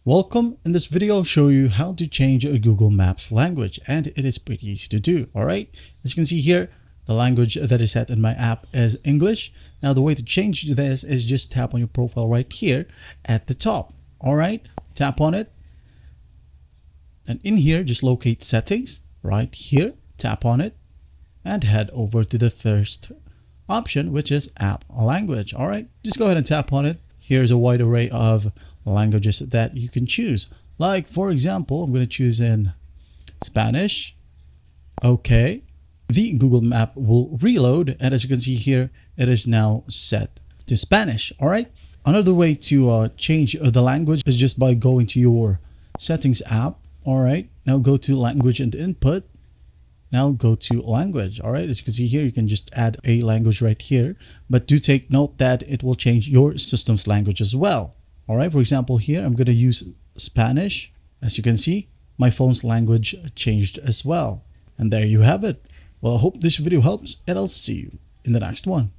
Welcome. In this video, I'll show you how to change a Google Maps language, and it is pretty easy to do. All right. As you can see here, the language that is set in my app is English. Now, the way to change this is just tap on your profile right here at the top. All right. Tap on it. And in here, just locate settings right here. Tap on it and head over to the first option, which is app language. All right. Just go ahead and tap on it. Here's a wide array of languages that you can choose. Like, for example, I'm going to choose in Spanish. Okay. The Google Map will reload. And as you can see here, it is now set to Spanish. All right. Another way to change the language is just by going to your settings app. All right. Now go to language and input. Now go to language. All right. As you can see here, you can just add a language right here, but do take note that it will change your system's language as well. All right. For example, here, I'm going to use Spanish. As you can see, my phone's language changed as well. And there you have it. Well, I hope this video helps, and I'll see you in the next one.